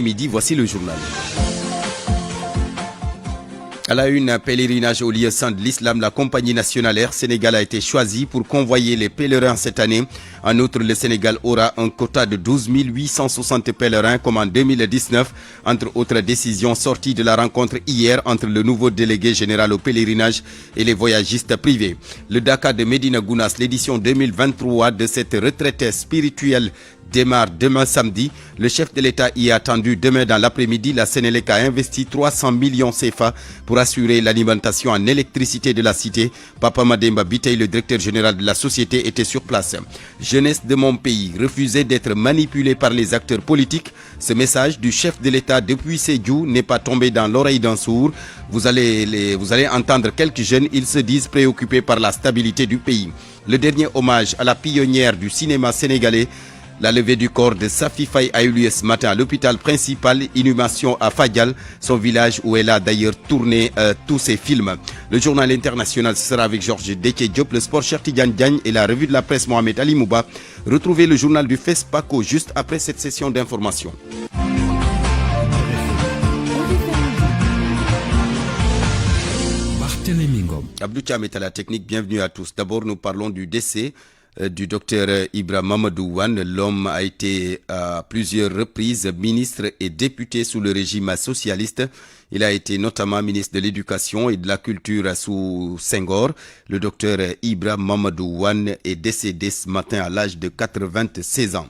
Midi, voici le journal. À la une, un pèlerinage au lieu saint de l'islam, la compagnie nationale Air Sénégal a été choisie pour convoyer les pèlerins cette année. En outre, le Sénégal aura un quota de 12 860 pèlerins comme en 2019, entre autres décisions sorties de la rencontre hier entre le nouveau délégué général au pèlerinage et les voyagistes privés. Le Dakar de Médina Gounass, l'édition 2023 de cette retraite spirituelle démarre demain samedi. Le chef de l'État y est attendu demain dans l'après-midi. La Sénélec a investi 300 millions CFA pour assurer l'alimentation en électricité de la cité. Papa Mademba Bitey, le directeur général de la société, était sur place. Jeunesse de mon pays, refusez d'être manipulée par les acteurs politiques. Ce message du chef de l'État depuis Sédhiou n'est pas tombé dans l'oreille d'un sourd. Vous allez entendre quelques jeunes, ils se disent préoccupés par la stabilité du pays. Le dernier hommage à la pionnière du cinéma sénégalais. La levée du corps de Safi Faye a eu lieu ce matin à l'hôpital principal, inhumation à Fadial, son village où elle a d'ailleurs tourné tous ses films. Le journal international sera avec Georges Détié Diop, le sport Cheikh Tidiane Diagne et la revue de la presse Mohamed Ali Mouba. Retrouvez le journal du FESPACO juste après cette session d'information. Abdou Thiam est à la technique, bienvenue à tous. D'abord, nous parlons du décès du docteur Ibra Mamadou Wane. L'homme a été à plusieurs reprises ministre et député sous le régime socialiste. Il a été notamment ministre de l'Éducation et de la Culture sous Senghor. Le docteur Ibra Mamadou Wane est décédé ce matin à l'âge de 96 ans.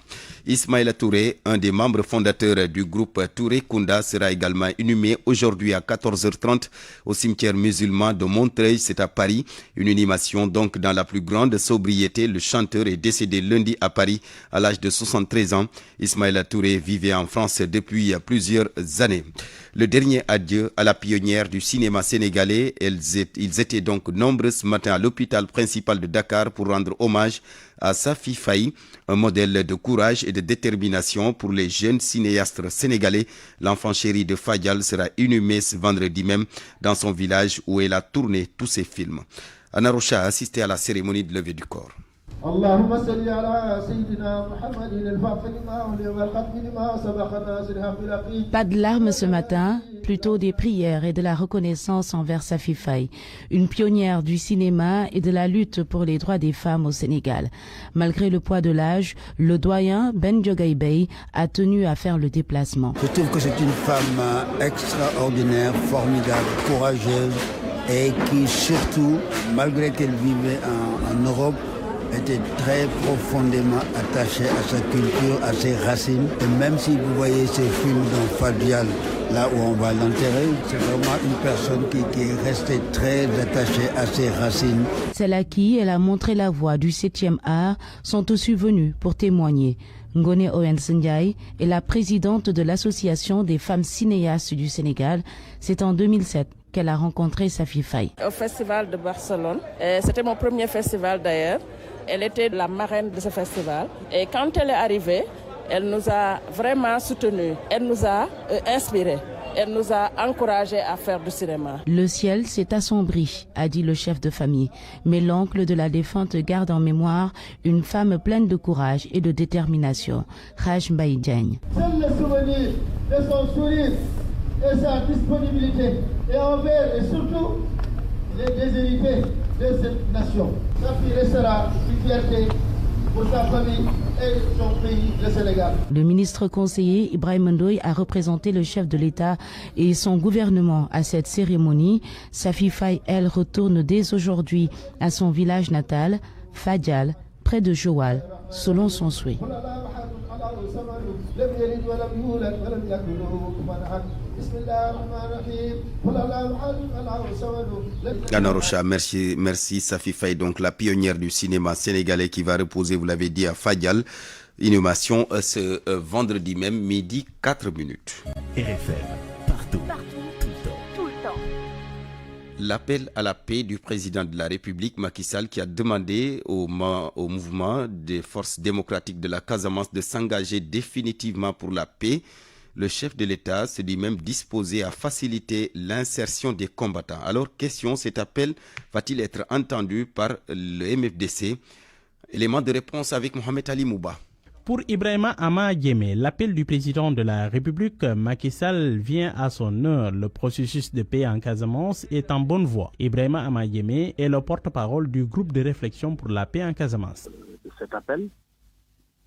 Ismaïla Touré, un des membres fondateurs du groupe Touré Kunda, sera également inhumé aujourd'hui à 14h30 au cimetière musulman de Montreuil, c'est à Paris. Une inhumation donc dans la plus grande sobriété. Le chanteur est décédé lundi à Paris à l'âge de 73 ans. Ismaïla Touré vivait en France depuis plusieurs années. Le dernier adieu à la pionnière du cinéma sénégalais. Ils étaient donc nombreux ce matin à l'hôpital principal de Dakar pour rendre hommage à Safi Faye, un modèle de courage et de détermination pour les jeunes cinéastes sénégalais. L'enfant chéri de Fadial sera inhumé ce vendredi même dans son village où elle a tourné tous ses films. Anna Rocha a assisté à la cérémonie de levée du corps. Pas de larmes ce matin, plutôt des prières et de la reconnaissance envers Safi Faye, une pionnière du cinéma et de la lutte pour les droits des femmes au Sénégal. Malgré le poids de l'âge, le doyen Ben Diogay Bey a tenu à faire le déplacement. Je trouve que c'est une femme extraordinaire, formidable, courageuse et qui surtout, malgré qu'elle vivait en Europe, était très profondément attachée à sa culture, à ses racines. Et même si vous voyez ces films dans Fadial, là où on va l'enterrer, c'est vraiment une personne qui est restée très attachée à ses racines. Celles à qui elle a montré la voie du 7e art sont aussi venues pour témoigner. Ngone Owen Ndiaye est la présidente de l'Association des femmes cinéastes du Sénégal. C'est en 2007 qu'elle a rencontré Safi Faye. Au festival de Barcelone, c'était mon premier festival d'ailleurs. Elle était la marraine de ce festival. Et quand elle est arrivée, elle nous a vraiment soutenus. Elle nous a inspirés. Elle nous a encouragés à faire du cinéma. Le ciel s'est assombri, a dit le chef de famille. Mais l'oncle de la défunte garde en mémoire une femme pleine de courage et de détermination. Raj Mbaye Diagne. Seul le souvenir de son sourire et sa disponibilité et envers et surtout les déshérités de cette nation. Sa fille restera une fierté pour sa famille et son pays, le Sénégal. Le ministre conseiller Ibrahim Ndoye a représenté le chef de l'État et son gouvernement à cette cérémonie. Safi Faye, elle, retourne dès aujourd'hui à son village natal, Fadial, près de Joal, selon son souhait. Anna Rocha, merci Safi Faye, donc la pionnière du cinéma sénégalais qui va reposer, vous l'avez dit, à Fadial. Inhumation ce vendredi même, midi 4 minutes. RFM, partout, tout le temps. L'appel à la paix du président de la République, Macky Sall, qui a demandé au mouvement des forces démocratiques de la Casamance de s'engager définitivement pour la paix. Le chef de l'État se dit même disposé à faciliter l'insertion des combattants. Alors, question, cet appel va-t-il être entendu par le MFDC? Élément de réponse avec Mohamed Ali Mouba. Pour Ibrahima Ama Diémé, l'appel du président de la République Macky Sall vient à son heure. Le processus de paix en Casamance est en bonne voie. Ibrahima Ama Diémé est le porte-parole du groupe de réflexion pour la paix en Casamance. Cet appel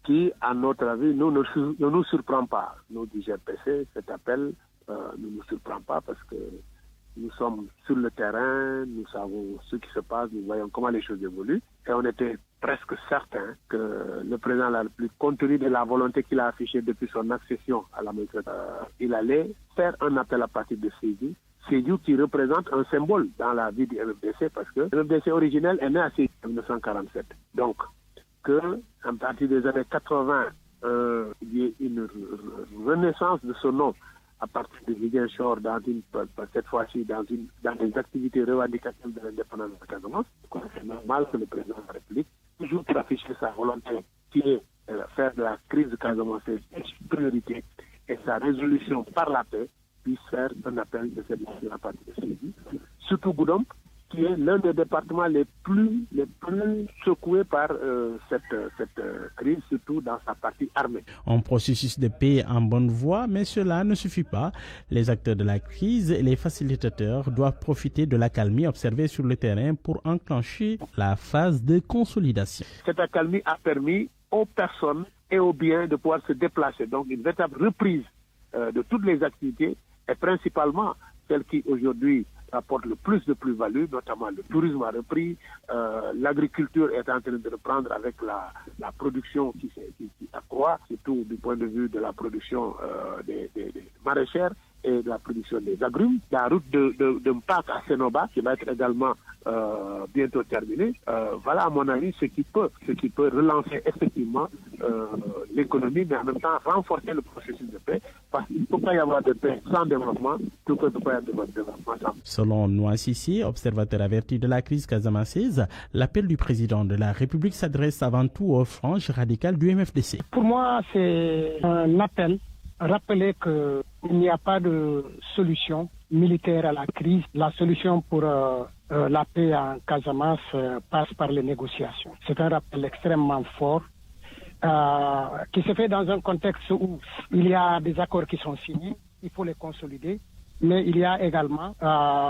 qui, à notre avis, ne nous surprend pas. Nous, du GRPC, cet appel ne nous surprend pas parce que nous sommes sur le terrain, nous savons ce qui se passe, nous voyons comment les choses évoluent. Et on était presque certain que le président de la République, compte tenu de la volonté qu'il a affichée depuis son accession à la maîtrise, il allait faire un appel à partir de Sédhiou qui représente un symbole dans la vie du MFDC parce que le MFDC originel est né à Sédhiou en 1947. Donc, qu'à partir des années 80, il y ait une renaissance de ce nom à partir de Ziguinchor, cette fois-ci dans des activités revendicatives de l'indépendance de la Casamance. C'est normal que le président de la République, toujours pour afficher sa volonté, qui est faire de la crise de Casamance une priorité et sa résolution par la paix, puisse faire un appel de cette nation à partir de Sédhiou. Surtout Goudomp, qui est l'un des départements les plus secoués par cette crise, surtout dans sa partie armée. Un processus de paix en bonne voie, mais cela ne suffit pas. Les acteurs de la crise et les facilitateurs doivent profiter de l'accalmie observée sur le terrain pour enclencher la phase de consolidation. Cette accalmie a permis aux personnes et aux biens de pouvoir se déplacer. Donc une véritable reprise de toutes les activités et principalement celles qui aujourd'hui rapporte le plus de plus-value, notamment le tourisme a repris, l'agriculture est en train de reprendre avec la production qui accroît, surtout du point de vue de la production des maraîchères et de la production des agrumes. La route de Mpac à Sénoba, qui va être également bientôt terminée, voilà à mon avis ce qui peut relancer effectivement l'économie, mais en même temps renforcer le processus de paix, parce qu'il ne peut pas y avoir de paix sans développement, tout comme il ne peut pas y avoir de développement sans. Selon Noa Sissi, observateur averti de la crise casamançaise, l'appel du président de la République s'adresse avant tout aux franges radicales du MFDC. Pour moi, c'est un appel, rappeler qu'il n'y a pas de solution militaire à la crise. La solution pour la paix en Casamance passe par les négociations. C'est un rappel extrêmement fort qui se fait dans un contexte où il y a des accords qui sont signés, il faut les consolider, mais il y a également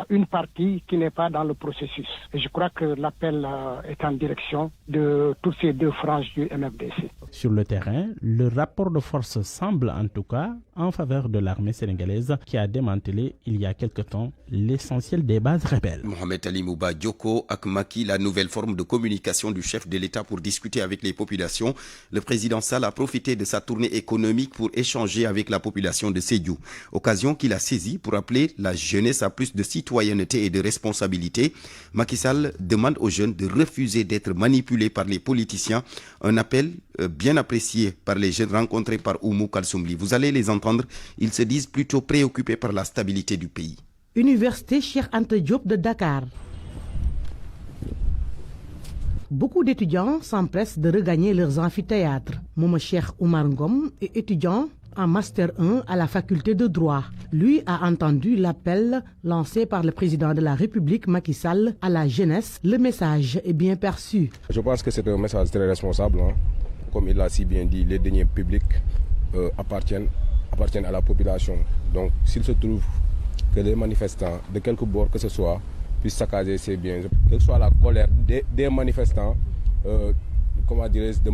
une partie qui n'est pas dans le processus. Et je crois que l'appel est en direction de toutes ces deux franges du MFDC. Sur le terrain, le rapport de force semble en tout cas en faveur de l'armée sénégalaise qui a démantelé il y a quelque temps l'essentiel des bases rebelles. Mohamed Ali Mouba Dioko Akmaki, la nouvelle forme de communication du chef de l'État pour discuter avec les populations. Le président Sall a profité de sa tournée économique pour échanger avec la population de Sédhiou. Occasion qu'il a saisie pour appeler la jeunesse à plus de citoyenneté et de responsabilité. Macky Sall demande aux jeunes de refuser d'être manipulés par les politiciens. Un appel bien apprécié par les jeunes rencontrés par Oumou Kalsoumli. Vous allez les entendre, ils se disent plutôt préoccupés par la stabilité du pays. Université Cheikh Anta Diop de Dakar. Beaucoup d'étudiants s'empressent de regagner leurs amphithéâtres. Momo Cheikh Oumar Ngom est étudiant en Master 1 à la faculté de droit. Lui a entendu l'appel lancé par le président de la République, Macky Sall, à la jeunesse. Le message est bien perçu. Je pense que c'est un message très responsable. Comme il l'a si bien dit, les deniers publics appartiennent à la population. Donc s'il se trouve que les manifestants, de quelque bord que ce soit, puissent saccager ces biens, quelle que soit la colère des manifestants, de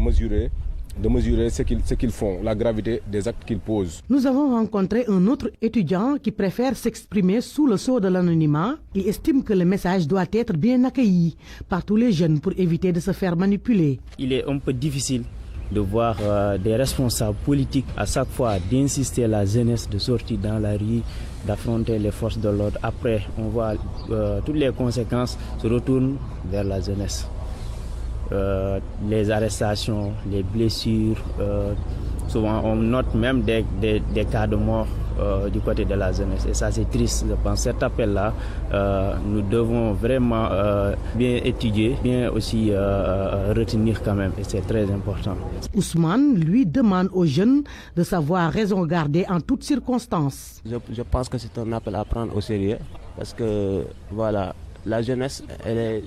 mesurer ce qu'ils font, la gravité des actes qu'ils posent. Nous avons rencontré un autre étudiant qui préfère s'exprimer sous le sceau de l'anonymat. Il estime que le message doit être bien accueilli par tous les jeunes pour éviter de se faire manipuler. Il est un peu difficile de voir des responsables politiques à chaque fois d'insister à la jeunesse de sortir dans la rue, d'affronter les forces de l'ordre. Après, on voit toutes les conséquences se retournent vers la jeunesse. Les arrestations, les blessures, souvent on note même des cas de mort du côté de la jeunesse. Et ça c'est triste. Je pense cet appel-là, nous devons vraiment bien étudier, bien aussi retenir quand même. Et c'est très important. Ousmane, lui, demande aux jeunes de savoir raison garder en toutes circonstances. Je pense que c'est un appel à prendre au sérieux parce que voilà, la jeunesse, elle est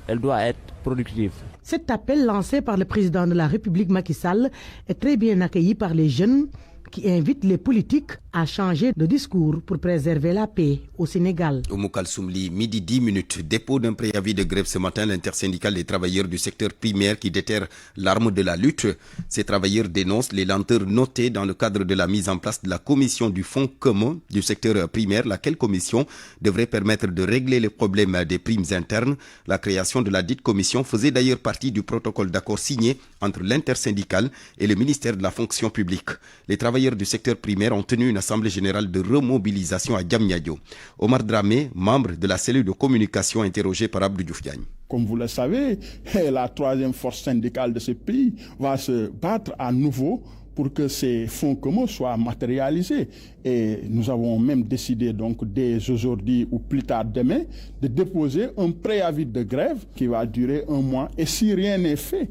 elle doit être productive. Cet appel lancé par le président de la République Macky Sall est très bien accueilli par les jeunes qui invitent les politiques à changer de discours pour préserver la paix au Sénégal. Au Moukal-Soumli, midi 10 minutes, dépôt d'un préavis de grève ce matin, l'intersyndicale des travailleurs du secteur primaire qui déterre l'arme de la lutte. Ces travailleurs dénoncent les lenteurs notées dans le cadre de la mise en place de la commission du fonds commun du secteur primaire, laquelle commission devrait permettre de régler les problèmes des primes internes. La création de la dite commission faisait d'ailleurs partie du protocole d'accord signé entre l'intersyndicale et le ministère de la fonction publique. Les travailleurs du secteur primaire ont tenu une assemblée générale de remobilisation à Diamniadio. Omar Dramé, membre de la cellule de communication interrogé par Abdou Diouf Diagne. Comme vous le savez, la troisième force syndicale de ce pays va se battre à nouveau pour que ces fonds communs soient matérialisés. Et nous avons même décidé donc dès aujourd'hui ou plus tard demain de déposer un préavis de grève qui va durer 1 mois. Et si rien n'est fait,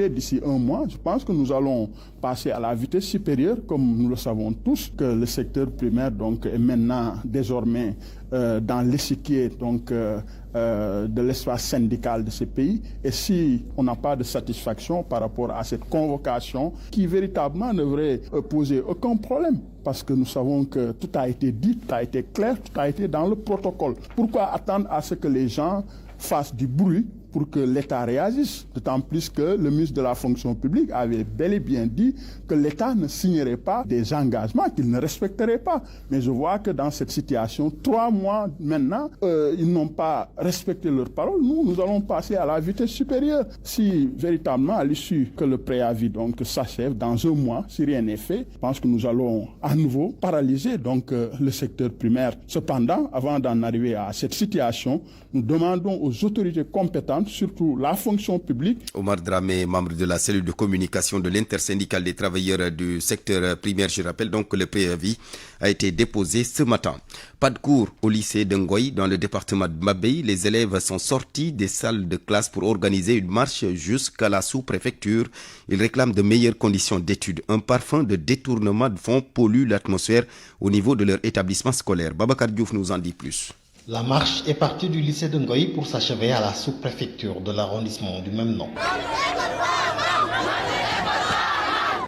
d'ici 1 mois, je pense que nous allons passer à la vitesse supérieure, comme nous le savons tous, que le secteur primaire donc est maintenant désormais dans l'échiquier donc de l'espace syndical de ce pays. Et si on n'a pas de satisfaction par rapport à cette convocation qui véritablement ne devrait poser aucun problème, parce que nous savons que tout a été dit, tout a été clair, tout a été dans le protocole. Pourquoi attendre à ce que les gens fassent du bruit pour que l'État réagisse? D'autant plus que le ministre de la fonction publique avait bel et bien dit que l'État ne signerait pas des engagements qu'il ne respecterait pas. Mais je vois que dans cette situation, 3 mois maintenant, ils n'ont pas respecté leur parole. Nous allons passer à la vitesse supérieure. Si véritablement, à l'issue que le préavis donc s'achève dans 1 mois, si rien n'est fait, je pense que nous allons à nouveau paralyser donc le secteur primaire. Cependant, avant d'en arriver à cette situation, nous demandons aux autorités compétentes, surtout la fonction publique. Omar Dramé, membre de la cellule de communication de l'intersyndicale des travailleurs du secteur primaire, je rappelle donc que le préavis a été déposé ce matin. Pas de cours au lycée d'Ngoy dans le département de Mabéi. Les élèves sont sortis des salles de classe pour organiser une marche jusqu'à la sous-préfecture. Ils réclament de meilleures conditions d'études. Un parfum de détournement de fonds pollue l'atmosphère au niveau de leur établissement scolaire. Babacar Diouf nous en dit plus. La marche est partie du lycée de Ngoy pour s'achever à la sous-préfecture de l'arrondissement du même nom.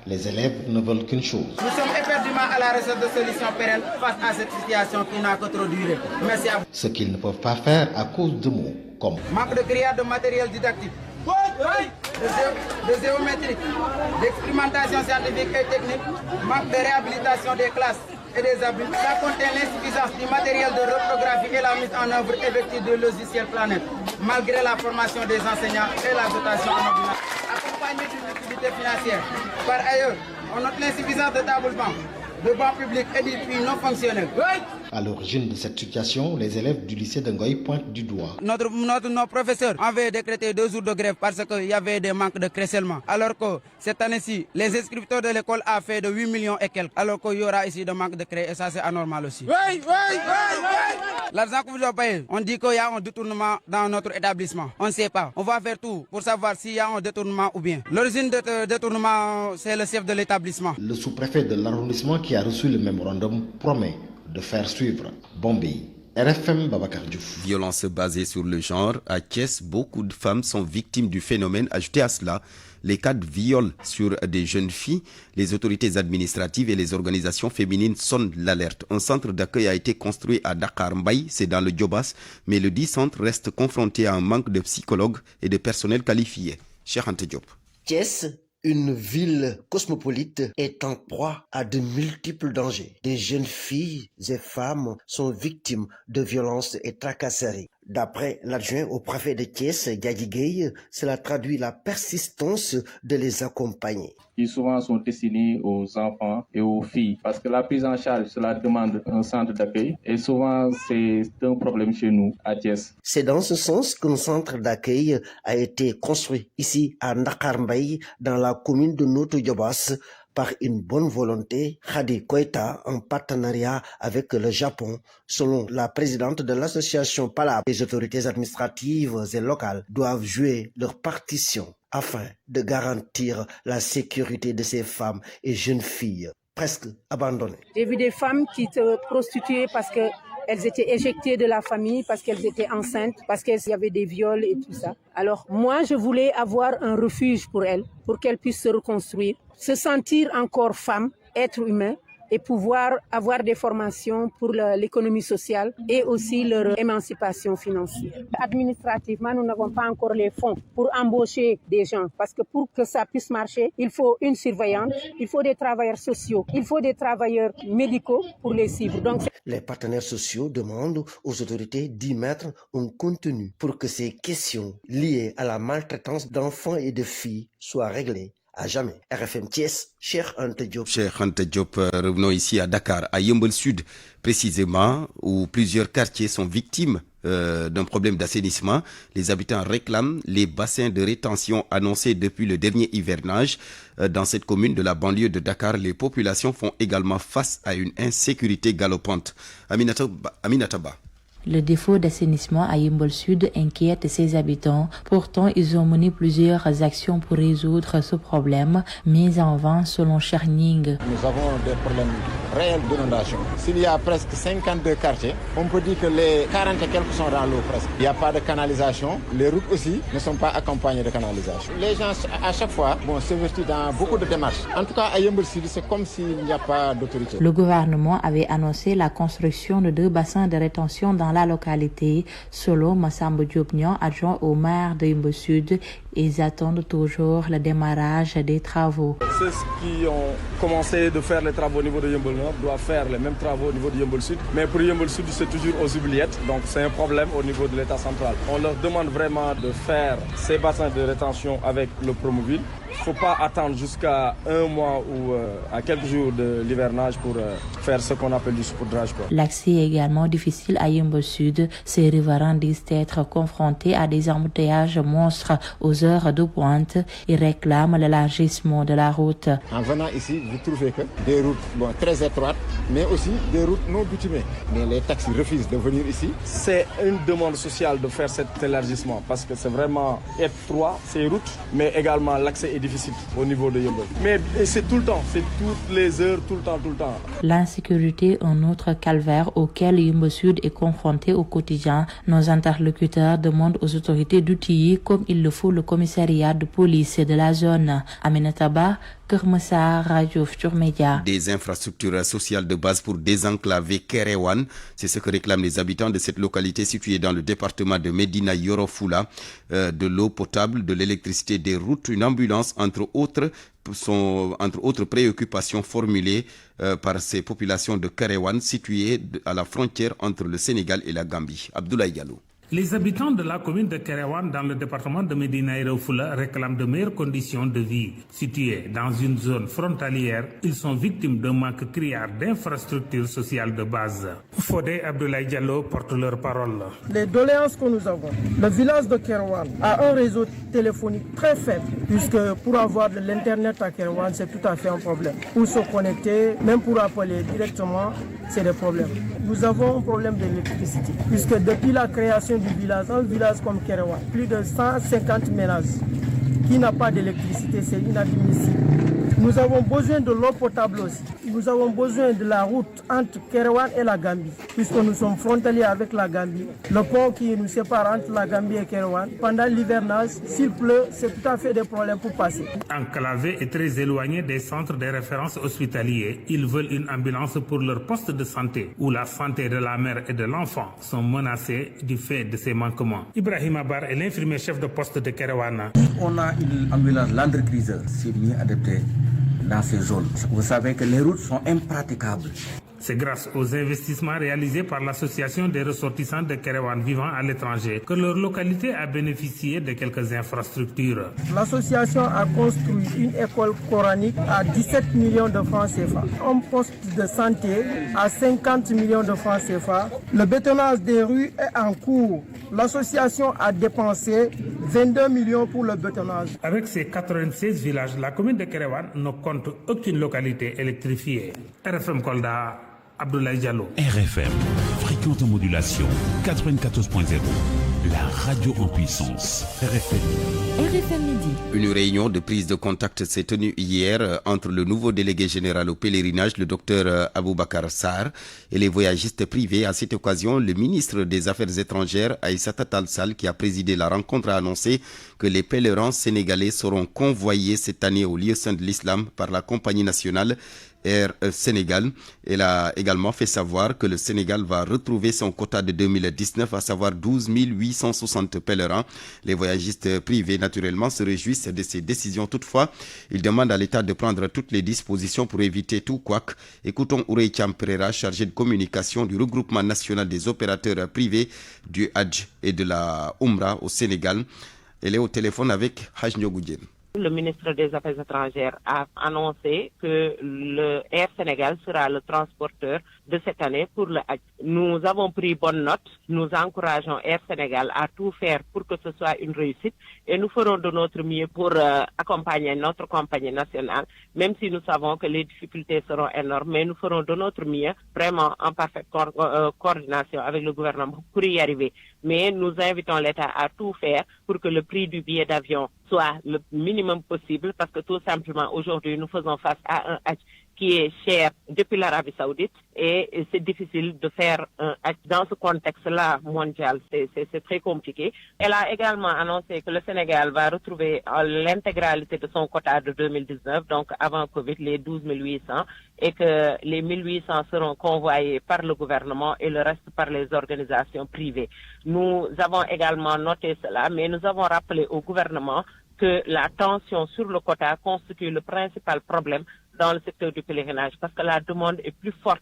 Les élèves ne veulent qu'une chose. Nous sommes éperdument à la recherche de solutions pérennes face à cette situation qui n'a que trop duré. Merci à vous. Ce qu'ils ne peuvent pas faire à cause de mots comme manque de grillage de matériel didactique, de géométrie, d'expérimentation scientifique et technique, manque de réhabilitation des classes et des abus. Ça contient l'insuffisance du matériel de reprographie et la mise en œuvre effective de logiciel Planète, malgré la formation des enseignants et la dotation en ordinateur. Accompagné d'une liquidité financière. Par ailleurs, on note l'insuffisance de table-banc, de bancs publics et des puits non fonctionnels. À l'origine de cette situation, les élèves du lycée de Ngoy pointent du doigt. Nos professeurs avaient décrété 2 jours de grève parce qu'il y avait des manques de crescellement. Alors que cette année-ci, les inscripteurs de l'école a fait de 8 millions et quelques. Alors qu'il y aura ici de manque de crédit et ça c'est anormal aussi. L'argent que vous avez payé, on dit qu'il y a un détournement dans notre établissement. On ne sait pas. On va faire tout pour savoir s'il y a un détournement ou bien. L'origine de détournement, c'est le chef de l'établissement. Le sous-préfet de l'arrondissement qui a reçu le mémorandum promet de faire suivre. Bombay, RFM Babacar Diouf. Violence basée sur le genre. À Thiès, beaucoup de femmes sont victimes du phénomène. Ajoutez à cela les cas de viol sur des jeunes filles. Les autorités administratives et les organisations féminines sonnent l'alerte. Un centre d'accueil a été construit à Dakar Mbaye, c'est dans le Djobas, mais le dit centre reste confronté à un manque de psychologues et de personnel qualifié. Cheikh Anta Diop. Thiès, une ville cosmopolite, est en proie à de multiples dangers. Des jeunes filles et femmes sont victimes de violences et tracasseries. D'après l'adjoint au préfet de Thiès, Diadji Gueye, cela traduit la persistance de les accompagner. Qui souvent sont destinés aux enfants et aux filles. Parce que la prise en charge, cela demande un centre d'accueil. Et souvent, c'est un problème chez nous, à Thiès. C'est dans ce sens qu'un centre d'accueil a été construit ici à Dakar Mbaye, dans la commune de Notto Djobas, par une bonne volonté, Khadi Koita, en partenariat avec le Japon. Selon la présidente de l'association PALAP, les autorités administratives et locales doivent jouer leur partition afin de garantir la sécurité de ces femmes et jeunes filles presque abandonnées. J'ai vu des femmes qui se prostituaient parce que elles étaient éjectées de la famille parce qu'elles étaient enceintes, parce qu'il y avait des viols et tout ça. Alors moi, je voulais avoir un refuge pour elles, pour qu'elles puissent se reconstruire, se sentir encore femmes, être humains, et pouvoir avoir des formations pour l'économie sociale et aussi leur émancipation financière. Administrativement, nous n'avons pas encore les fonds pour embaucher des gens parce que pour que ça puisse marcher, il faut une surveillante, il faut des travailleurs sociaux, il faut des travailleurs médicaux pour les suivre. Donc, les partenaires sociaux demandent aux autorités d'y mettre un contenu pour que ces questions liées à la maltraitance d'enfants et de filles soient réglées à jamais. RFM Thiès, Cheikh Anta Diop. Cheikh Anta Diop, revenons ici à Dakar, à Yeumbeul Sud précisément, où plusieurs quartiers sont victimes d'un problème d'assainissement. Les habitants réclament les bassins de rétention annoncés depuis le dernier hivernage. Dans cette commune de la banlieue de Dakar, les populations font également face à une insécurité galopante. Aminata Ba. Le défaut d'assainissement à Yeumbeul Sud inquiète ses habitants. Pourtant, ils ont mené plusieurs actions pour résoudre ce problème, mis en vain selon Cherning. Nous avons des problèmes réels d'inondation. S'il y a presque 52 quartiers, on peut dire que les 40 et quelques sont dans l'eau presque. Il n'y a pas de canalisation. Les routes aussi ne sont pas accompagnées de canalisation. Les gens, à chaque fois, s'investissent dans beaucoup de démarches. En tout cas, à Yeumbeul Sud, c'est comme s'il n'y a pas d'autorité. Le gouvernement avait annoncé la construction de 2 bassins de rétention dans la localité. Selon Massamba Diop Niang, adjoint au maire de Yeumbeul Sud, ils attendent toujours le démarrage des travaux. Ceux qui ont commencé de faire les travaux au niveau de Yeumbeul Nord doivent faire les mêmes travaux au niveau de Yeumbeul Sud. Mais pour Yeumbeul Sud, c'est toujours aux oubliettes. Donc c'est un problème au niveau de l'État central. On leur demande vraiment de faire ces bassins de rétention avec le Promoville. Il ne faut pas attendre jusqu'à un mois ou à quelques jours de l'hivernage pour faire ce qu'on appelle du saupoudrage. L'accès est également difficile à Yeumbeul Sud. Ces riverains disent être confrontés à des embouteillages monstres aux heures de pointe. Ils réclament l'élargissement de la route. En venant ici, vous trouvez que des routes très étroites, mais aussi des routes non bitumées. Mais les taxis refusent de venir ici. C'est une demande sociale de faire cet élargissement parce que c'est vraiment étroit, ces routes, mais également l'accès est difficile au niveau de Yeumbeul. Mais c'est tout le temps, c'est toutes les heures, tout le temps. L'insécurité, un autre calvaire auquel Yeumbeul Sud est confronté au quotidien. Nos interlocuteurs demandent aux autorités d'outiller comme il le faut le commissariat de police de la zone. Aminata Ba, Keur Massar, Radio Futur Média. Des infrastructures sociales de base pour désenclaver Kéréwan, c'est ce que réclament les habitants de cette localité située dans le département de Médina Yoro Fula. De l'eau potable, de l'électricité, des routes, une ambulance, entre autres préoccupations formulées par ces populations de Kéréwan situées à la frontière entre le Sénégal et la Gambie. Abdoulaye Diallo. Les habitants de la commune de Kéréwan dans le département de Médina Yoro Fula réclament de meilleures conditions de vie. Situés dans une zone frontalière, ils sont victimes d'un manque criard d'infrastructures sociales de base. Fodé Abdoulaye Diallo porte leur parole. Les doléances que nous avons, le village de Kéréwan a un réseau téléphonique très faible, puisque pour avoir de l'internet à Kéréwan, c'est tout à fait un problème. Pour se connecter, même pour appeler directement, c'est des problèmes. Nous avons un problème d'électricité, puisque depuis la création du village, un village comme Kéréwan, plus de 150 ménages qui n'ont pas d'électricité, c'est inadmissible. Nous avons besoin de l'eau potable aussi. Nous avons besoin de la route entre Kéréwan et la Gambie, puisque nous sommes frontaliers avec la Gambie. Le pont qui nous sépare entre la Gambie et Kéréwan, pendant l'hivernage, s'il pleut, c'est tout à fait des problèmes pour passer. Enclavés et très éloignés des centres de référence hospitaliers, ils veulent une ambulance pour leur poste de santé, où la santé de la mère et de l'enfant sont menacées du fait de ces manquements. Ibrahim Abar est l'infirmier chef de poste de Kéréwan. On a une ambulance Land Cruiser, c'est mieux adapté dans ces zones. Vous savez que les routes sont impraticables. C'est grâce aux investissements réalisés par l'association des ressortissants de Kéréwan vivant à l'étranger que leur localité a bénéficié de quelques infrastructures. L'association a construit une école coranique à 17 millions de francs CFA, un poste de santé à 50 millions de francs CFA. Le bétonnage des rues est en cours. L'association a dépensé 22 millions pour le bétonnage. Avec ses 96 villages, la commune de Kéréwan ne compte aucune localité électrifiée. RFM Kolda, Abdoulaye Diallo. RFM, fréquente modulation 94.0, la radio en puissance. RFM Midi. Une réunion de prise de contact s'est tenue hier entre le nouveau délégué général au pèlerinage, le docteur Aboubakar Sarr, et les voyagistes privés. À cette occasion, le ministre des Affaires étrangères, Aïssata Tall Sall, qui a présidé la rencontre, a annoncé que les pèlerins sénégalais seront convoyés cette année au lieu saint de l'islam par la compagnie nationale Air Sénégal. Elle a également fait savoir que le Sénégal va retrouver son quota de 2019, à savoir 12 860 pèlerins. Les voyagistes privés, naturellement, se réjouissent de ces décisions. Toutefois, ils demandent à l'État de prendre toutes les dispositions pour éviter tout couac. Écoutons Ourey Thiam Pereira, chargé de communication du regroupement national des opérateurs privés du Hadj et de la Umrah au Sénégal. Elle est au téléphone avec Haj Ndiogoudjen. Le ministre des Affaires étrangères a annoncé que le Air Sénégal sera le transporteur de cette année pour le Hajj. Nous avons pris bonne note. Nous encourageons Air Sénégal à tout faire pour que ce soit une réussite et nous ferons de notre mieux pour accompagner notre compagnie nationale, même si nous savons que les difficultés seront énormes, mais nous ferons de notre mieux, vraiment en parfaite coordination avec le gouvernement pour y arriver. Mais nous invitons l'État à tout faire pour que le prix du billet d'avion soit le minimum possible, parce que tout simplement aujourd'hui nous faisons face à un Hajj qui est cher depuis l'Arabie Saoudite et c'est difficile de faire un Hajj dans ce contexte-là mondial. C'est très compliqué. Elle a également annoncé que le Sénégal va retrouver l'intégralité de son quota de 2019, donc avant Covid, les 12 800, et que les 1800 seront convoyés par le gouvernement et le reste par les organisations privées. Nous avons également noté cela, mais nous avons rappelé au gouvernement que la tension sur le quota constitue le principal problème dans le secteur du pèlerinage, parce que la demande est plus forte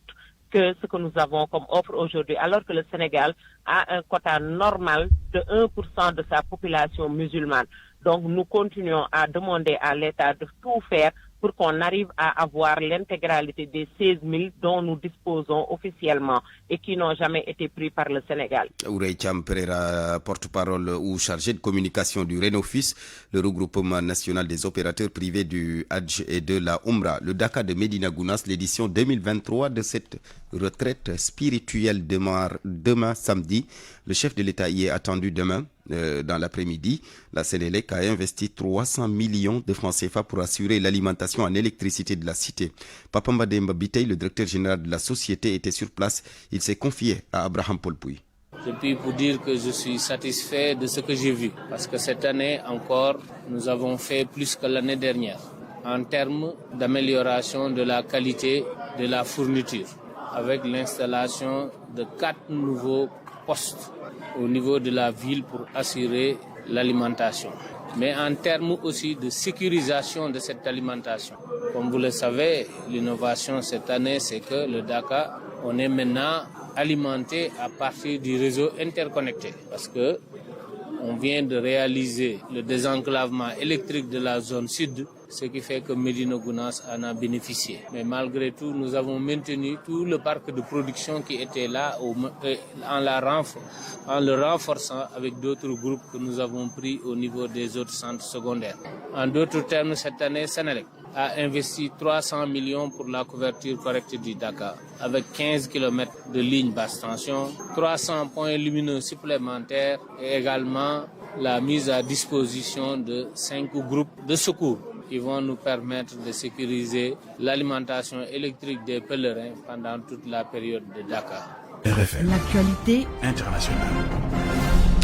que ce que nous avons comme offre aujourd'hui, alors que le Sénégal a un quota normal de 1% de sa population musulmane. Donc nous continuons à demander à l'État de tout faire pour qu'on arrive à avoir l'intégralité des 16 000 dont nous disposons officiellement et qui n'ont jamais été pris par le Sénégal. Ourey Thiam Pereira, porte-parole ou chargé de communication du Renofus, le regroupement national des opérateurs privés du Hadj et de la Umrah. Le Dakar de Médina Gounass, l'édition 2023 de cette retraite spirituelle démarre demain samedi. Le chef de l'État y est attendu demain. Dans l'après-midi, la Sénélec a investi 300 millions de francs CFA pour assurer l'alimentation en électricité de la cité. Papamba Demba Bitey, le directeur général de la société, était sur place. Il s'est confié à Abraham Polpouy. Je puis vous dire que je suis satisfait de ce que j'ai vu, parce que cette année encore, nous avons fait plus que l'année dernière en termes d'amélioration de la qualité de la fourniture, avec l'installation de 4 nouveaux postes au niveau de la ville pour assurer l'alimentation. Mais en termes aussi de sécurisation de cette alimentation. Comme vous le savez, l'innovation cette année, c'est que le Dakar, on est maintenant alimenté à partir du réseau interconnecté. Parce que on vient de réaliser le désenclavement électrique de la zone sud, ce qui fait que Médina Gounass en a bénéficié. Mais malgré tout, nous avons maintenu tout le parc de production qui était là en le renforçant avec d'autres groupes que nous avons pris au niveau des autres centres secondaires. En d'autres termes, cette année, Sénélec a investi 300 millions pour la couverture correcte du Dakar, avec 15 km de lignes basse tension, 300 points lumineux supplémentaires et également la mise à disposition de 5 groupes de secours qui vont nous permettre de sécuriser l'alimentation électrique des pèlerins pendant toute la période de Dakar. RFM. L'actualité internationale.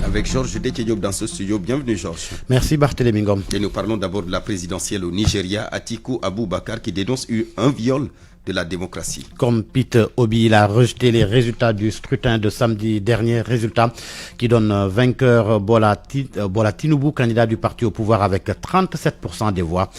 Avec Georges Détié-Diop dans ce studio. Bienvenue Georges. Merci Barthélémy Ngom. Et nous parlons d'abord de la présidentielle au Nigeria. Atiku Abubakar qui dénonce un viol de la démocratie. Comme Pete Obi, il a rejeté les résultats du scrutin de samedi dernier, résultat qui donne vainqueur Bola Tinubu, candidat du parti au pouvoir avec 37% des voix.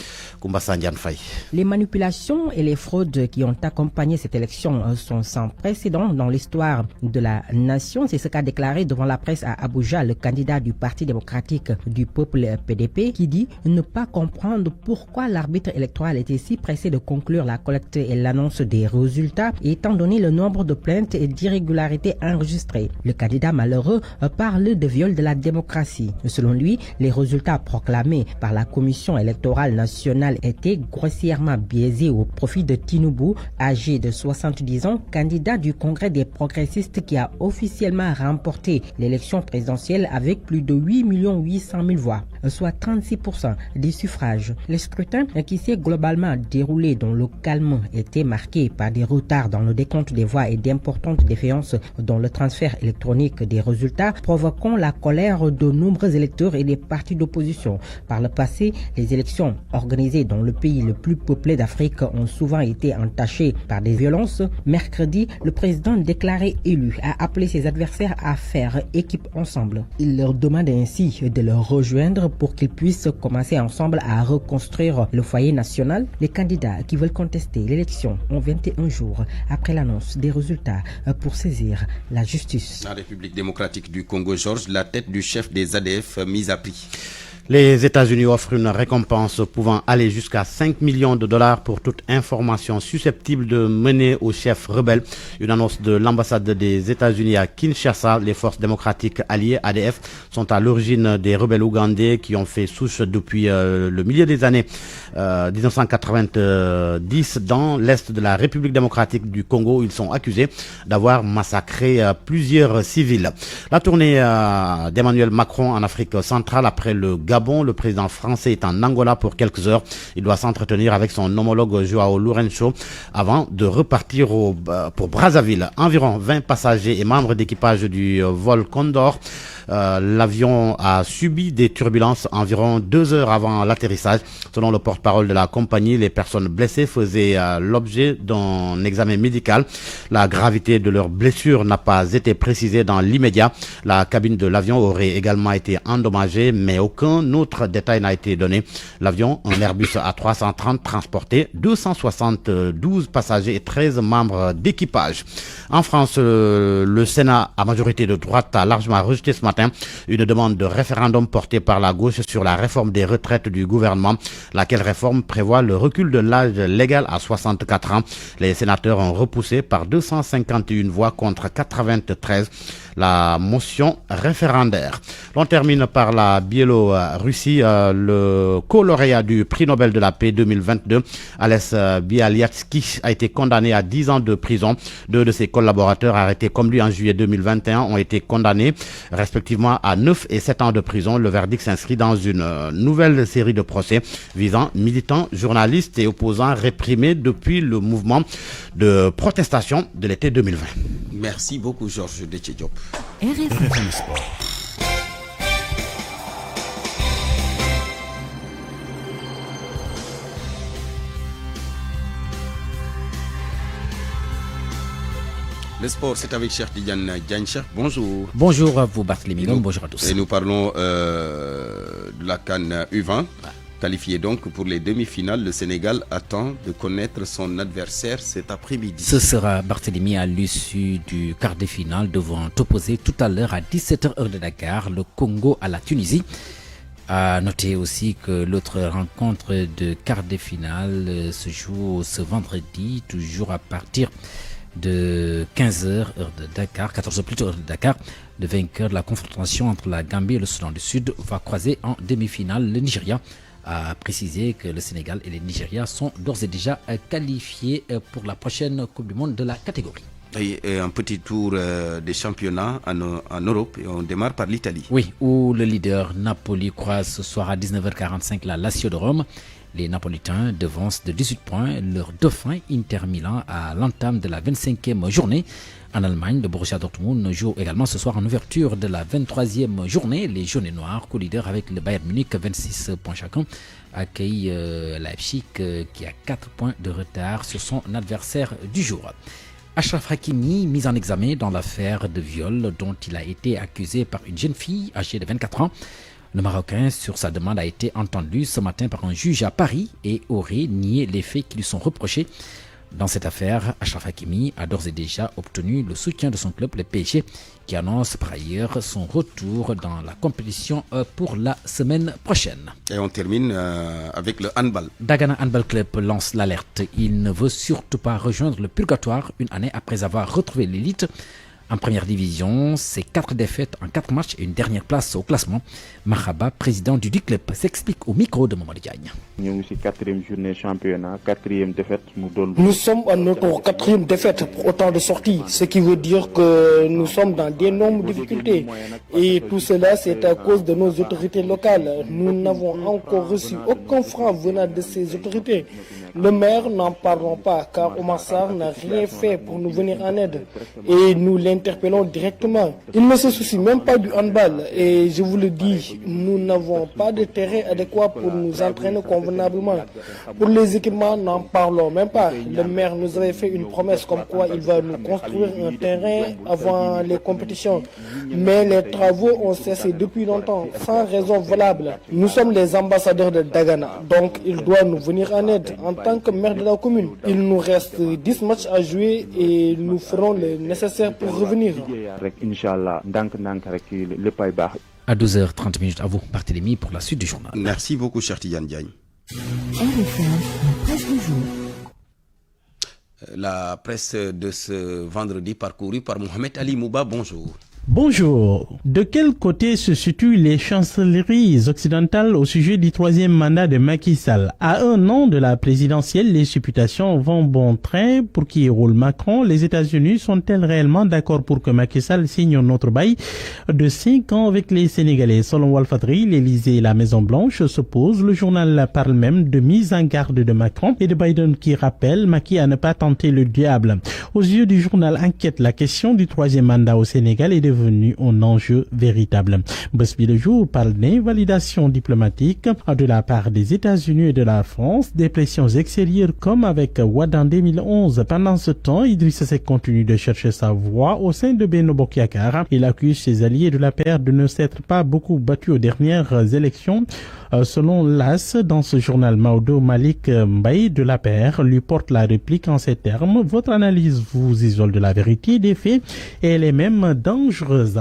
Les manipulations et les fraudes qui ont accompagné cette élection sont sans précédent dans l'histoire de la nation. C'est ce qu'a déclaré devant la presse à Abuja le candidat du Parti démocratique du peuple PDP qui dit ne pas comprendre pourquoi l'arbitre électoral était si pressé de conclure la collecte et l'analyse l'annonce des résultats étant donné le nombre de plaintes et d'irrégularités enregistrées. Le candidat malheureux parle de viol de la démocratie. Selon lui, les résultats proclamés par la Commission électorale nationale étaient grossièrement biaisés au profit de Tinubu, âgé de 70 ans, candidat du Congrès des progressistes qui a officiellement remporté l'élection présidentielle avec plus de 8 800 000 voix, soit 36% des suffrages. Le scrutin qui s'est globalement déroulé dont le calme était marqué par des retards dans le décompte des voix et d'importantes défaillances dans le transfert électronique des résultats, provoquant la colère de nombreux électeurs et des partis d'opposition. Par le passé, les élections organisées dans le pays le plus peuplé d'Afrique ont souvent été entachées par des violences. Mercredi, le président déclaré élu a appelé ses adversaires à faire équipe ensemble. Il leur demande ainsi de le rejoindre pour qu'ils puissent commencer ensemble à reconstruire le foyer national. Les candidats qui veulent contester l'élection ont 21 jours après l'annonce des résultats pour saisir la justice. La République démocratique du Congo, Georges, la tête du chef des ADF mise à prix. Les États-Unis offrent une récompense pouvant aller jusqu'à 5 millions de dollars pour toute information susceptible de mener au chef rebelle. Une annonce de l'ambassade des États-Unis à Kinshasa. Les forces démocratiques alliées ADF sont à l'origine des rebelles ougandais qui ont fait souche depuis le milieu des années 1990 dans l'est de la République démocratique du Congo. Ils sont accusés d'avoir massacré plusieurs civils. La tournée d'Emmanuel Macron en Afrique centrale après le Gabon, le président français est en Angola pour quelques heures. Il doit s'entretenir avec son homologue Joao Lourenço avant de repartir pour Brazzaville. Environ 20 passagers et membres d'équipage du vol Condor. L'avion a subi des turbulences environ 2 heures avant l'atterrissage. Selon le porte-parole de la compagnie, les personnes blessées faisaient l'objet d'un examen médical. La gravité de leurs blessures n'a pas été précisée dans l'immédiat. La cabine de l'avion aurait également été endommagée, mais aucun autre détail n'a été donné. L'avion, un Airbus A330, transportait 272 passagers et 13 membres d'équipage. En France, le Sénat, à majorité de droite, a largement rejeté ce matin une demande de référendum portée par la gauche sur la réforme des retraites du gouvernement, laquelle réforme prévoit le recul de l'âge légal à 64 ans. Les sénateurs ont repoussé par 251 voix contre 93 la motion référendaire. On termine par la Biélorussie. Le co-lauréat du prix Nobel de la paix 2022, Ales Bialiatski, a été condamné à 10 ans de prison. 2 de ses collaborateurs arrêtés comme lui en juillet 2021 ont été condamnés respectivement à 9 et 7 ans de prison. Le verdict s'inscrit dans une nouvelle série de procès visant militants, journalistes et opposants réprimés depuis le mouvement de protestation de l'été 2020. Merci beaucoup Georges Détché-Diop. RFM Sport. Le sport, c'est avec Cheikh Tidiane Diagne. Bonjour. Bonjour à vous, Barthélémy. Bonjour à tous. Et nous parlons de la CAN U20. Qualifié donc pour les demi-finales, le Sénégal attend de connaître son adversaire cet après-midi. Ce sera Barthélémy à l'issue du quart de finale devant opposer tout à l'heure à 17h heure de Dakar le Congo à la Tunisie. À noter aussi que l'autre rencontre de quart de finale se joue ce vendredi, toujours à partir de 15h heure de Dakar, 14h plutôt heure de Dakar. Le vainqueur de la confrontation entre la Gambie et le Soudan du Sud va croiser en demi-finale le Nigeria. A précisé que le Sénégal et le Nigeria sont d'ores et déjà qualifiés pour la prochaine Coupe du Monde de la catégorie. Et un petit tour des championnats en Europe et on démarre par l'Italie. Oui, où le leader Napoli croise ce soir à 19h45 la Lazio de Rome. Les Napolitains devancent de 18 points leur dauphin Inter Milan à l'entame de la 25e journée. En Allemagne, le Borussia Dortmund joue également ce soir en ouverture de la 23e journée. Les jaunes et noirs, co-leaders avec le Bayern Munich, 26 points chacun, accueillent Leipzig qui a 4 points de retard sur son adversaire du jour. Achraf Hakimi, mis en examen dans l'affaire de viol dont il a été accusé par une jeune fille âgée de 24 ans. Le Marocain, sur sa demande, a été entendu ce matin par un juge à Paris et aurait nié les faits qui lui sont reprochés. Dans cette affaire, Achraf Hakimi a d'ores et déjà obtenu le soutien de son club, le PSG, qui annonce par ailleurs son retour dans la compétition pour la semaine prochaine. Et on termine avec le handball. Dagana Handball Club lance l'alerte. Il ne veut surtout pas rejoindre le purgatoire une année après avoir retrouvé l'élite. En première division, c'est 4 défaites en 4 matchs et une dernière place au classement. Mahaba, président du club, s'explique au micro de Mamadou Diagne. Nous sommes 4e journée championnat, 4e défaite. Nous sommes à notre 4e défaite pour autant de sorties, ce qui veut dire que nous sommes dans d'énormes difficultés. Et tout cela, c'est à cause de nos autorités locales. Nous n'avons encore reçu aucun franc venant de ces autorités. Le maire, n'en parlons pas, car Omar Sarr n'a rien fait pour nous venir en aide. Et nous l'interpellons directement. Il ne se soucie même pas du handball. Et je vous le dis, nous n'avons pas de terrain adéquat pour nous entraîner convenablement. Pour les équipements, n'en parlons même pas. Le maire nous avait fait une promesse comme quoi il va nous construire un terrain avant les compétitions. Mais les travaux ont cessé depuis longtemps, sans raison valable. Nous sommes les ambassadeurs de Dagana, donc il doit nous venir en aide. En tant que maire de la commune, il nous reste 10 matchs à jouer et nous ferons le nécessaire pour revenir. À 12h30 à vous, Barthélémy, pour la suite du journal. Merci beaucoup, cher Tidiane Diagne. La presse de ce vendredi parcourue par Mohamed Ali Mouba. Bonjour. Bonjour. De quel côté se situent les chancelleries occidentales au sujet du 3e mandat de Macky Sall? À un an de la présidentielle, les supputations vont bon train pour qui roule Macron. Les États-Unis sont-elles réellement d'accord pour que Macky Sall signe un autre bail de 5 ans avec les Sénégalais? Selon Walfadri, l'Élysée et la Maison-Blanche s'opposent. Le journal parle même de mise en garde de Macron et de Biden qui rappelle Macky à ne pas tenter le diable. Aux yeux du journal Enquête, la question du 3e mandat au Sénégal est devenu un enjeu véritable. Busby le jour parle d'invalidation diplomatique de la part des États-Unis et de la France, des pressions extérieures comme avec Wade en 2011. Pendant ce temps, Idrissa Seck continue de chercher sa voie au sein de Benno Bokk Yakaar. Il accuse ses alliés de la paire de ne s'être pas beaucoup battus aux dernières élections. Selon l'AS, dans ce journal, Maodo Malik Mbaye de la paire lui porte la réplique en ces termes. Votre analyse vous isole de la vérité des faits et elle est même dangereuse.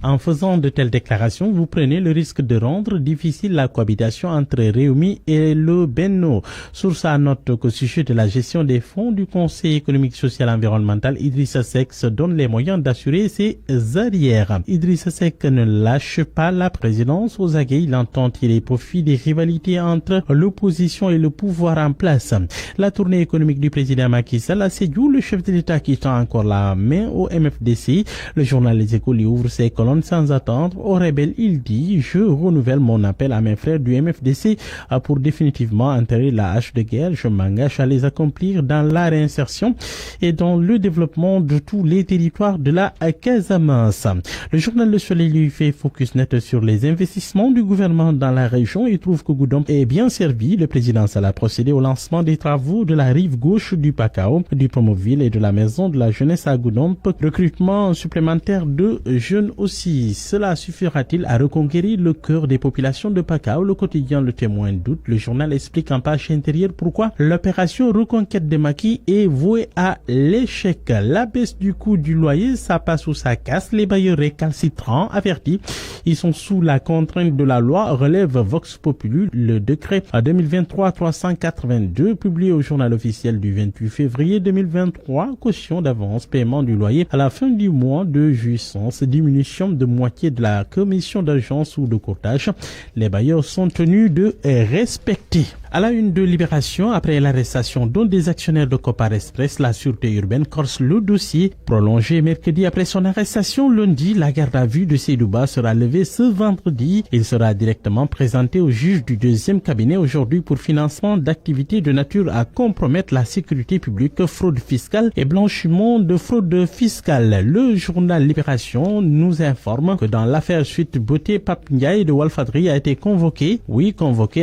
En faisant de telles déclarations, vous prenez le risque de rendre difficile la cohabitation entre Réumi et le Benno. Source à note qu'au sujet de la gestion des fonds du Conseil économique, social et environnemental, Idrissa Seck se donne les moyens d'assurer ses arrières. Idrissa Seck ne lâche pas la présidence aux aguets. Il entend tirer profit des rivalités entre l'opposition et le pouvoir en place. La tournée économique du président Macky Sall a séduit le chef de l'État qui tend encore la main au MFDC. Le journal Les Échos lui ouvre ses colonnes sans attendre. Aux rebelles, il dit « Je renouvelle mon appel à mes frères du MFDC pour définitivement enterrer la hache de guerre. Je m'engage à les accomplir dans la réinsertion et dans le développement de tous les territoires de la Casamance. » Le journal Le Soleil lui fait focus net sur les investissements du gouvernement dans la région et trouve que Goudomp est bien servi. Le président Sall a procédé au lancement des travaux de la rive gauche du Pakao, du Promoville et de la maison de la jeunesse à Goudomp. Recrutement supplémentaire de jeunes aussi. Cela suffira-t-il à reconquérir le cœur des populations de Pakao? Le quotidien Le Témoin doute. Le journal explique en page intérieure pourquoi l'opération reconquête de Macky est vouée à l'échec. La baisse du coût du loyer, ça passe ou ça casse. Les bailleurs récalcitrants avertis, ils sont sous la contrainte de la loi, relève Vox Populi. Le décret 2023-382 publié au journal officiel du 28 février 2023, caution d'avance, paiement du loyer à la fin du mois de jouissance, diminution de moitié de la commission d'agence ou de courtage. Les bailleurs sont tenus de respecter. À la une de Libération, après l'arrestation d'un des actionnaires de Copar Express, la sûreté urbaine corse le dossier. Prolongé mercredi après son arrestation lundi, la garde à vue de Seydouba sera levée ce vendredi. Il sera directement présenté au juge du 2e cabinet aujourd'hui pour financement d'activités de nature à compromettre la sécurité publique, fraude fiscale et blanchiment de fraude fiscale. Le journal Libération nous informe que dans l'affaire Suite Beauté, Pape Ndiaye de Walfadri a été convoqué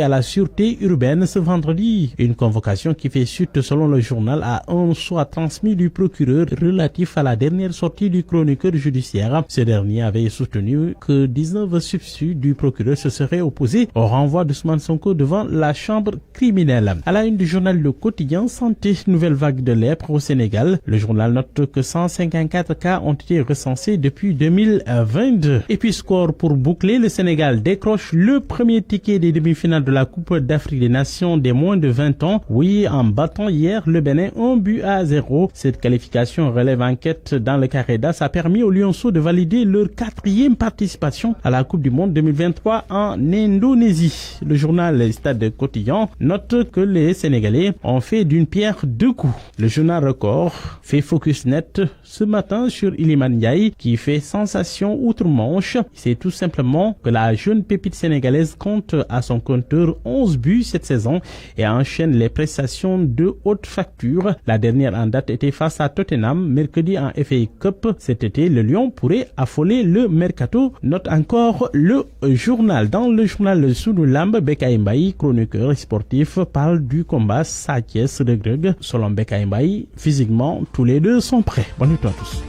à la sûreté urbaine peine ce vendredi. Une convocation qui fait suite, selon le journal, à un soit transmis du procureur relatif à la dernière sortie du chroniqueur judiciaire. Ce dernier avait soutenu que 19 substituts du procureur se seraient opposés au renvoi d'Ousmane Sonko devant la chambre criminelle. À la une du journal Le Quotidien, santé, nouvelle vague de lèpre au Sénégal. Le journal note que 154 cas ont été recensés depuis 2022. Et puis score pour boucler, le Sénégal décroche le premier ticket des demi-finales de la Coupe d'Afrique des Nations des moins de 20 ans. Oui, en battant hier le Bénin 1-0. Cette qualification relève enquête dans le carré d'As a permis aux Lionceaux de valider leur 4e participation à la Coupe du Monde 2023 en Indonésie. Le journal Stade Quotidien note que les Sénégalais ont fait d'une pierre deux coups. Le journal Record fait focus net ce matin sur Iliman Ndiaye qui fait sensation outre-Manche. C'est tout simplement que la jeune pépite sénégalaise compte à son compteur 11 buts cette saison et enchaîne les prestations de haute facture. La dernière en date était face à Tottenham mercredi en FA Cup. Cet été, le Lion pourrait affoler le mercato. Note encore le journal. Dans le journal Sunu Lamb, Bekay Mbaye, chroniqueur sportif, parle du combat Sa Thiès de Greg. Selon Bekay Mbaye, physiquement, tous les deux sont prêts. Bonne nuit à tous.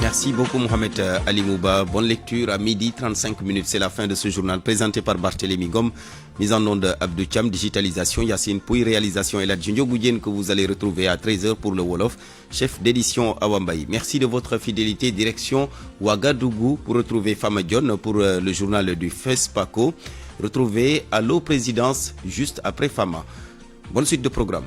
Merci beaucoup Mohamed Ali Mouba. Bonne lecture à 12h35. C'est la fin de ce journal présenté par Barthélémy Gom. Mise en onde Abdou Thiam, digitalisation Yassine Pouy, réalisation El Hadji Ndiogou que vous allez retrouver à 13h pour le Wolof. Chef d'édition Awambaye. Merci de votre fidélité. Direction Ouagadougou pour retrouver Fama Dione pour le journal du FESPACO. Retrouvez Allo Présidence juste après Fama. Bonne suite de programme.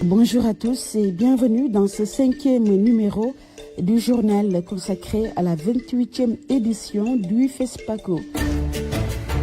Bonjour à tous et bienvenue dans ce 5e numéro du journal consacré à la 28e édition du FESPACO.